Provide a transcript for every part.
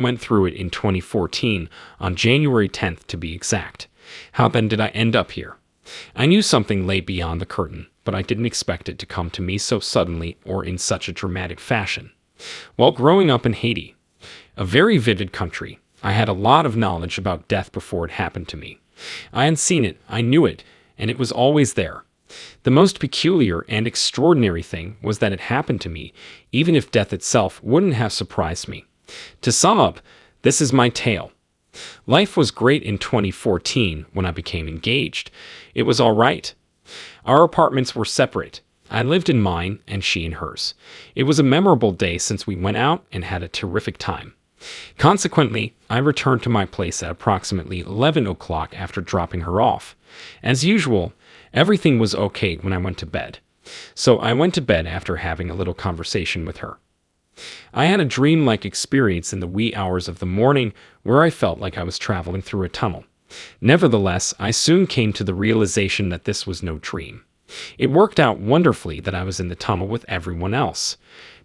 went through it in 2014, on January 10th to be exact. How then did I end up here? I knew something lay beyond the curtain, but I didn't expect it to come to me so suddenly or in such a dramatic fashion. While growing up in Haiti, a very vivid country, I had a lot of knowledge about death before it happened to me. I had seen it, I knew it, and it was always there. The most peculiar and extraordinary thing was that it happened to me, even if death itself wouldn't have surprised me. To sum up, this is my tale. Life was great in 2014 when I became engaged. It was all right. Our apartments were separate. I lived in mine and she in hers. It was a memorable day since we went out and had a terrific time. Consequently, I returned to my place at approximately 11 o'clock after dropping her off. As usual, everything was okay when I went to bed. So I went to bed after having a little conversation with her. I had a dream-like experience in the wee hours of the morning where I felt like I was traveling through a tunnel. Nevertheless, I soon came to the realization that this was no dream. It worked out wonderfully that I was in the tunnel with everyone else.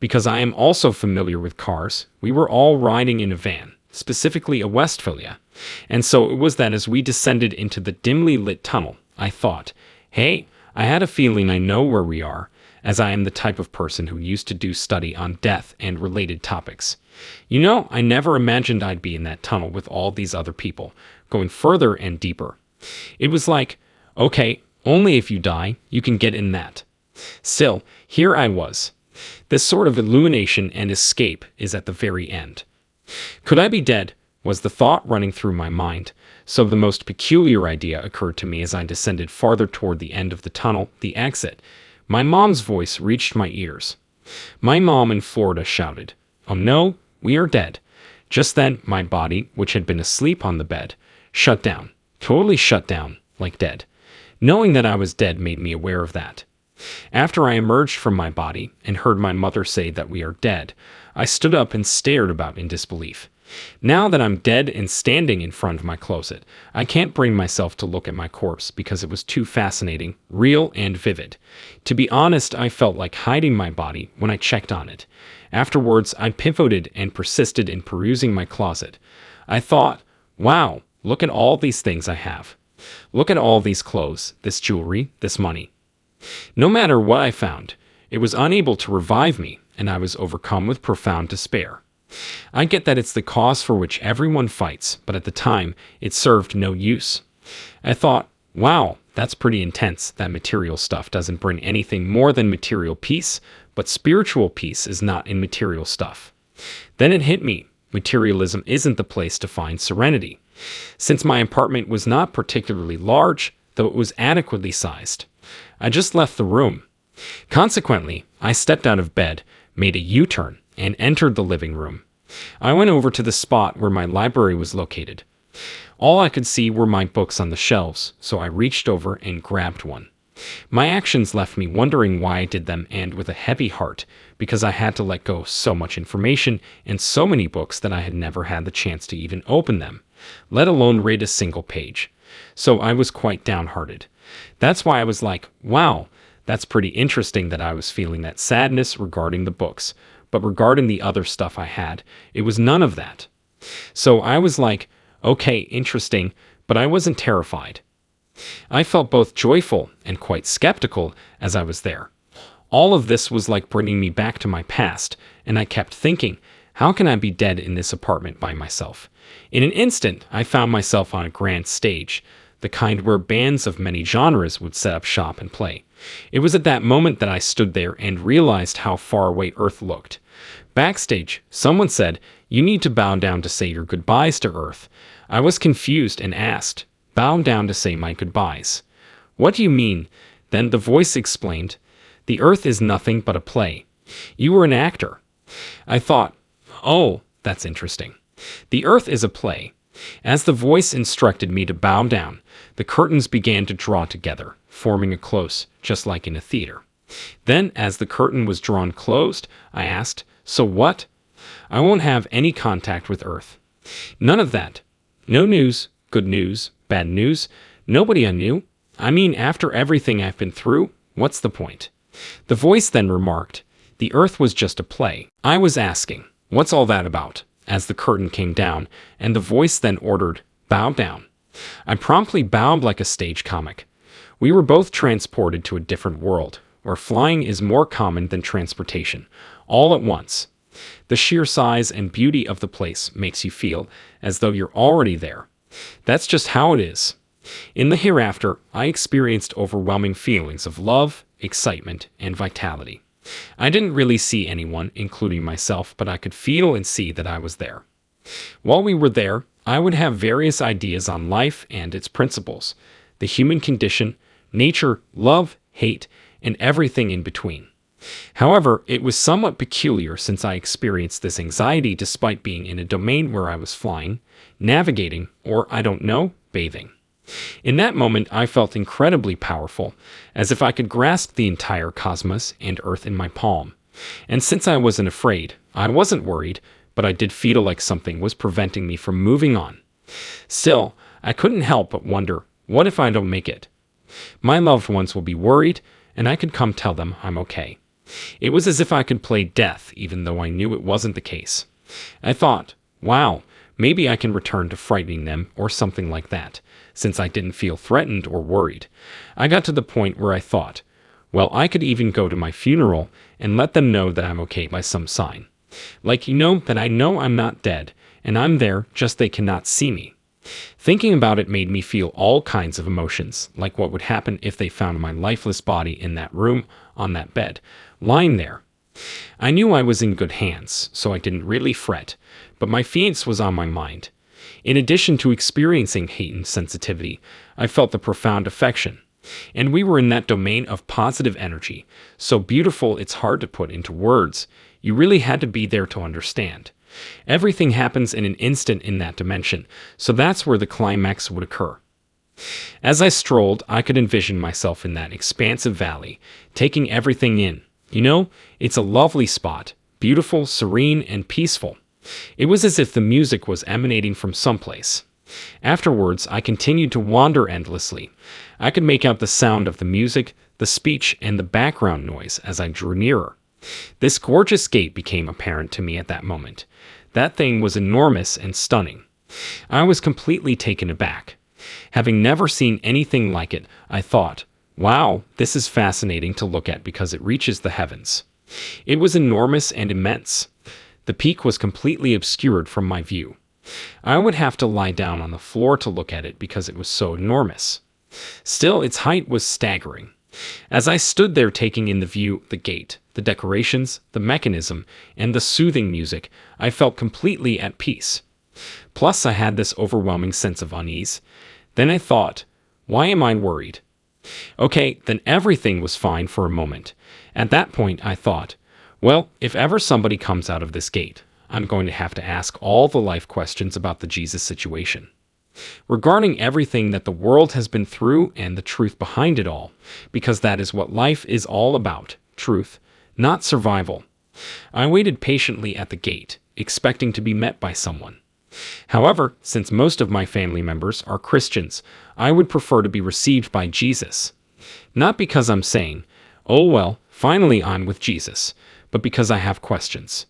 Because I am also familiar with cars, we were all riding in a van, specifically a Westphalia. And so it was that as we descended into the dimly lit tunnel, I thought, hey, I had a feeling I know where we are, as I am the type of person who used to do study on death and related topics. You know, I never imagined I'd be in that tunnel with all these other people, going further and deeper. It was like, okay, only if you die, you can get in that. Still, here I was. This sort of illumination and escape is at the very end. Could I be dead? Was the thought running through my mind. So the most peculiar idea occurred to me as I descended farther toward the end of the tunnel, the exit. My mom's voice reached my ears. My mom in Florida shouted, "Oh no, we are dead." Just then, my body, which had been asleep on the bed, shut down, totally shut down, like dead. Knowing that I was dead made me aware of that. After I emerged from my body and heard my mother say that we are dead, I stood up and stared about in disbelief. Now that I'm dead and standing in front of my closet, I can't bring myself to look at my corpse because it was too fascinating, real, and vivid. To be honest, I felt like hiding my body when I checked on it. Afterwards, I pivoted and persisted in perusing my closet. I thought, wow, look at all these things I have. Look at all these clothes, this jewelry, this money. No matter what I found, it was unable to revive me, and I was overcome with profound despair. I get that it's the cause for which everyone fights, but at the time, it served no use. I thought, wow, that's pretty intense, that material stuff doesn't bring anything more than material peace, but spiritual peace is not in material stuff. Then it hit me, materialism isn't the place to find serenity. Since my apartment was not particularly large, though it was adequately sized, I just left the room. Consequently, I stepped out of bed, made a U-turn, and entered the living room. I went over to the spot where my library was located. All I could see were my books on the shelves, so I reached over and grabbed one. My actions left me wondering why I did them and with a heavy heart, because I had to let go so much information and so many books that I had never had the chance to even open them, let alone read a single page. So I was quite downhearted. That's why I was like, wow, that's pretty interesting that I was feeling that sadness regarding the books, but regarding the other stuff I had, it was none of that. So I was like, okay, interesting, but I wasn't terrified. I felt both joyful and quite skeptical as I was there. All of this was like bringing me back to my past, and I kept thinking, how can I be dead in this apartment by myself? In an instant, I found myself on a grand stage, the kind where bands of many genres would set up shop and play. It was at that moment that I stood there and realized how far away Earth looked. Backstage, someone said, "You need to bow down to say your goodbyes to Earth." I was confused and asked, "Bow down to say my goodbyes? What do you mean?" Then the voice explained, "The Earth is nothing but a play. You were an actor." I thought, oh, that's interesting. The Earth is a play. As the voice instructed me to bow down, the curtains began to draw together, forming a close, just like in a theater. Then, as the curtain was drawn closed, I asked, "So what?" "I won't have any contact with Earth." "None of that. No news, good news, bad news, nobody I knew. I mean, after everything I've been through, what's the point?" The voice then remarked, "The Earth was just a play." I was asking, what's all that about? as the curtain came down, and the voice then ordered, "Bow down." I promptly bowed like a stage comic. We were both transported to a different world, where flying is more common than transportation, all at once. The sheer size and beauty of the place makes you feel as though you're already there. That's just how it is. In the hereafter, I experienced overwhelming feelings of love, excitement, and vitality. I didn't really see anyone, including myself, but I could feel and see that I was there. While we were there, I would have various ideas on life and its principles, the human condition, nature, love, hate, and everything in between. However, it was somewhat peculiar since I experienced this anxiety despite being in a domain where I was flying, navigating, or, I don't know, bathing. In that moment, I felt incredibly powerful, as if I could grasp the entire cosmos and Earth in my palm. And since I wasn't afraid, I wasn't worried, but I did feel like something was preventing me from moving on. Still, I couldn't help but wonder, what if I don't make it? My loved ones will be worried, and I could come tell them I'm okay. It was as if I could play death, even though I knew it wasn't the case. I thought, wow, maybe I can return to frightening them or something like that, since I didn't feel threatened or worried. I got to the point where I thought, well, I could even go to my funeral and let them know that I'm okay by some sign. Like, that I know I'm not dead, and I'm there, just they cannot see me. Thinking about it made me feel all kinds of emotions, like what would happen if they found my lifeless body in that room, on that bed, lying there. I knew I was in good hands, so I didn't really fret, but my fiance was on my mind. In addition to experiencing hate and sensitivity, I felt the profound affection. And we were in that domain of positive energy, so beautiful it's hard to put into words. You really had to be there to understand. Everything happens in an instant in that dimension, so that's where the climax would occur. As I strolled, I could envision myself in that expansive valley, taking everything in. It's a lovely spot, beautiful, serene, and peaceful. It was as if the music was emanating from someplace. Afterwards, I continued to wander endlessly. I could make out the sound of the music, the speech, and the background noise as I drew nearer. This gorgeous gate became apparent to me at that moment. That thing was enormous and stunning. I was completely taken aback. Having never seen anything like it, I thought, wow, this is fascinating to look at because it reaches the heavens. It was enormous and immense. The peak was completely obscured from my view. I would have to lie down on the floor to look at it because it was so enormous. Still, its height was staggering. As I stood there taking in the view, the gate, the decorations, the mechanism, and the soothing music, I felt completely at peace. Plus, I had this overwhelming sense of unease. Then I thought, why am I worried? Okay, then everything was fine for a moment. At that point, I thought, well, if ever somebody comes out of this gate, I'm going to have to ask all the life questions about the Jesus situation. Regarding everything that the world has been through and the truth behind it all, because that is what life is all about, truth, not survival. I waited patiently at the gate, expecting to be met by someone. However, since most of my family members are Christians, I would prefer to be received by Jesus. Not because I'm saying, oh well, finally I'm with Jesus, but because I have questions.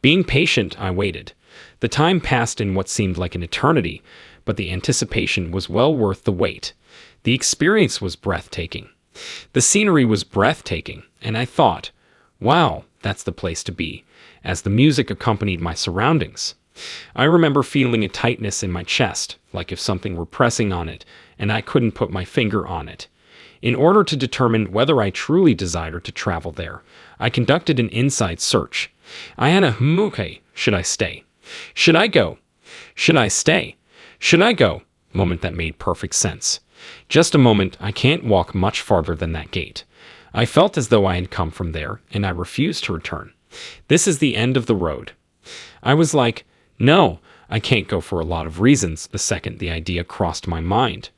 Being patient, I waited. The time passed in what seemed like an eternity, but the anticipation was well worth the wait. The experience was breathtaking. The scenery was breathtaking, and I thought, wow, that's the place to be, as the music accompanied my surroundings. I remember feeling a tightness in my chest, like if something were pressing on it, and I couldn't put my finger on it. In order to determine whether I truly desired to travel there, I conducted an inside search. I had a okay, should I stay? Should I go? Should I stay? Should I go? Moment that made perfect sense. Just a moment, I can't walk much farther than that gate. I felt as though I had come from there, and I refused to return. This is the end of the road. I was like, no, I can't go for a lot of reasons the second the idea crossed my mind.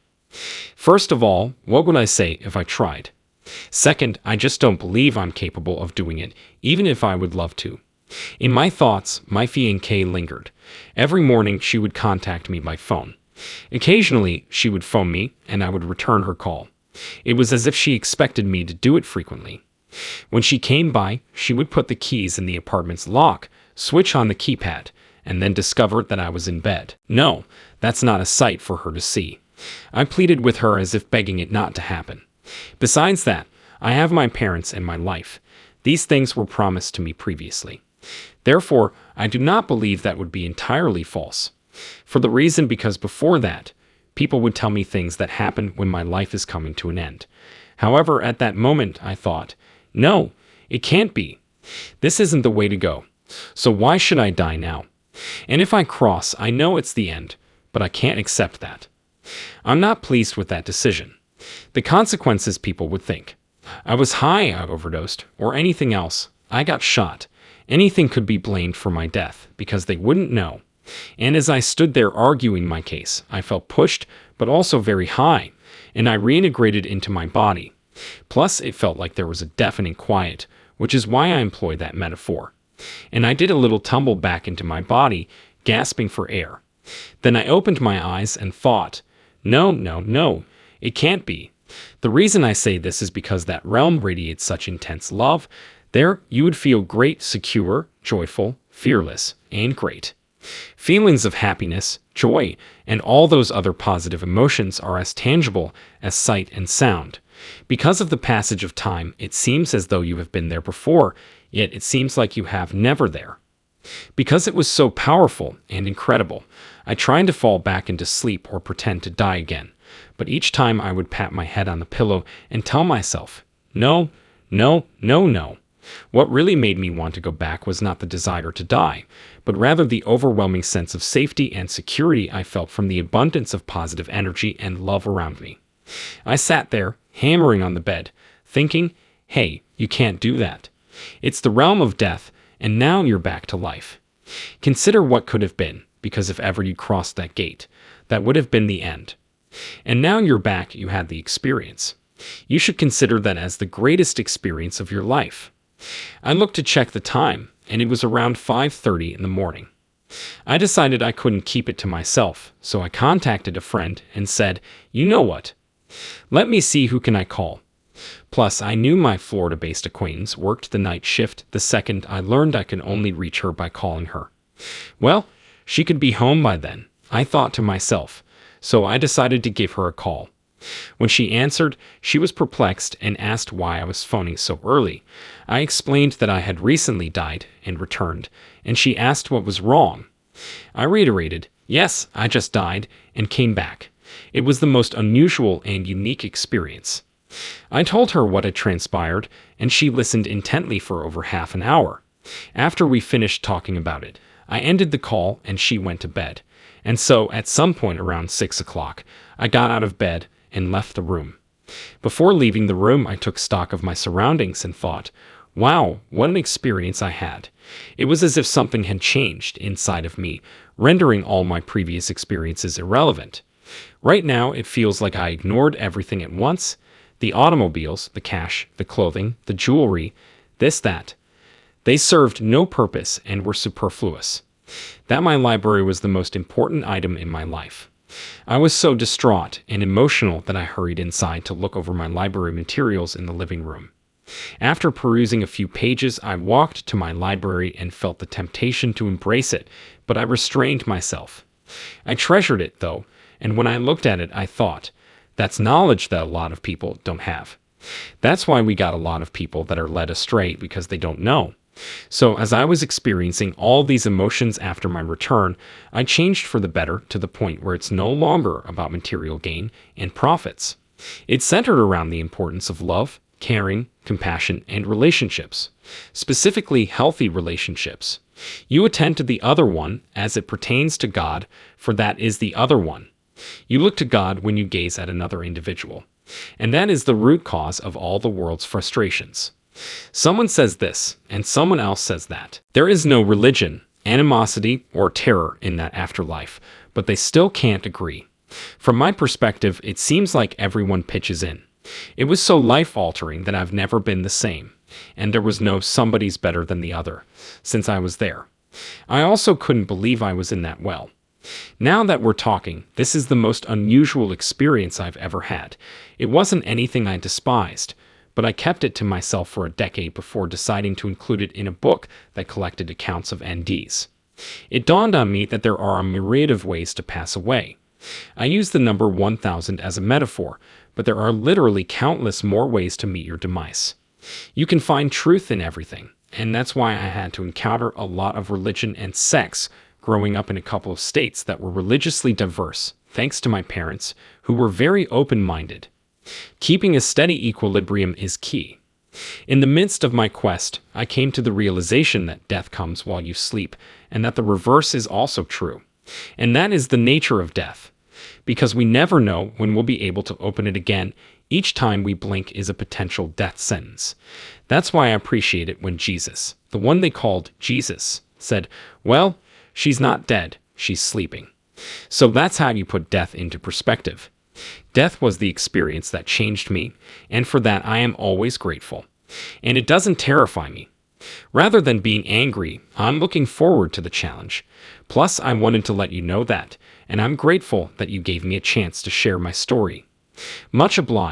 First of all, what would I say if I tried? Second, I just don't believe I'm capable of doing it, even if I would love to. In my thoughts, my fiancée lingered. Every morning she would contact me by phone. Occasionally, she would phone me, and I would return her call. It was as if she expected me to do it frequently. When she came by, she would put the keys in the apartment's lock, switch on the keypad, and then discovered that I was in bed. No, that's not a sight for her to see. I pleaded with her as if begging it not to happen. Besides that, I have my parents and my life. These things were promised to me previously. Therefore, I do not believe that would be entirely false. For the reason because before that, people would tell me things that happen when my life is coming to an end. However, at that moment, I thought, no, it can't be. This isn't the way to go. So why should I die now? And if I cross, I know it's the end, but I can't accept that. I'm not pleased with that decision. The consequences people would think. I was high, I overdosed, or anything else. I got shot. Anything could be blamed for my death, because they wouldn't know. And as I stood there arguing my case, I felt pushed, but also very high, and I reintegrated into my body. Plus, it felt like there was a deafening quiet, which is why I employ that metaphor. And I did a little tumble back into my body, gasping for air. Then I opened my eyes and thought, no, no, no, it can't be. The reason I say this is because that realm radiates such intense love. There, you would feel great, secure, joyful, fearless, and great. Feelings of happiness, joy, and all those other positive emotions are as tangible as sight and sound. Because of the passage of time, it seems as though you have been there before, yet it seems like you have never there. Because it was so powerful and incredible, I tried to fall back into sleep or pretend to die again, but each time I would pat my head on the pillow and tell myself, no, no, no, no. What really made me want to go back was not the desire to die, but rather the overwhelming sense of safety and security I felt from the abundance of positive energy and love around me. I sat there, hammering on the bed, thinking, hey, you can't do that. It's the realm of death, and now you're back to life. Consider what could have been, because if ever you crossed that gate, that would have been the end. And now you're back, you had the experience. You should consider that as the greatest experience of your life. I looked to check the time, and it was around 5:30 in the morning. I decided I couldn't keep it to myself, so I contacted a friend and said, you know what? Let me see who can I call. Plus, I knew my Florida-based acquaintance worked the night shift the second I learned I could only reach her by calling her. Well, she could be home by then, I thought to myself, so I decided to give her a call. When she answered, she was perplexed and asked why I was phoning so early. I explained that I had recently died and returned, and she asked what was wrong. I reiterated, yes, I just died and came back. It was the most unusual and unique experience. I told her what had transpired, and she listened intently for over half an hour. After we finished talking about it, I ended the call and she went to bed. And so, at some point around 6 o'clock, I got out of bed and left the room. Before leaving the room, I took stock of my surroundings and thought, wow, what an experience I had. It was as if something had changed inside of me, rendering all my previous experiences irrelevant. Right now, it feels like I ignored everything at once. The automobiles, the cash, the clothing, the jewelry, this, that. They served no purpose and were superfluous. That my library was the most important item in my life. I was so distraught and emotional that I hurried inside to look over my library materials in the living room. After perusing a few pages, I walked to my library and felt the temptation to embrace it, but I restrained myself. I treasured it, though, and when I looked at it, I thought, that's knowledge that a lot of people don't have. That's why we got a lot of people that are led astray because they don't know. So as I was experiencing all these emotions after my return, I changed for the better to the point where it's no longer about material gain and profits. It's centered around the importance of love, caring, compassion, and relationships, specifically healthy relationships. You attend to the other one as it pertains to God, for that is the other one. You look to God when you gaze at another individual, and that is the root cause of all the world's frustrations. Someone says this, and someone else says that. There is no religion, animosity, or terror in that afterlife, but they still can't agree. From my perspective, it seems like everyone pitches in. It was so life-altering that I've never been the same, and there was no somebody's better than the other, since I was there. I also couldn't believe I was in that well. Now that we're talking, this is the most unusual experience I've ever had. It wasn't anything I despised, but I kept it to myself for a decade before deciding to include it in a book that collected accounts of NDEs. It dawned on me that there are a myriad of ways to pass away. I use the number 1000 as a metaphor, but there are literally countless more ways to meet your demise. You can find truth in everything, and that's why I had to encounter a lot of religion and sex growing up in a couple of states that were religiously diverse, thanks to my parents, who were very open-minded. Keeping a steady equilibrium is key. In the midst of my quest, I came to the realization that death comes while you sleep, and that the reverse is also true. And that is the nature of death. Because we never know when we'll be able to open it again, each time we blink is a potential death sentence. That's why I appreciate it when Jesus, the one they called Jesus, said, "Well, she's not dead, she's sleeping." So that's how you put death into perspective. Death was the experience that changed me, and for that I am always grateful. And it doesn't terrify me. Rather than being angry, I'm looking forward to the challenge. Plus, I wanted to let you know that, and I'm grateful that you gave me a chance to share my story. Much obliged.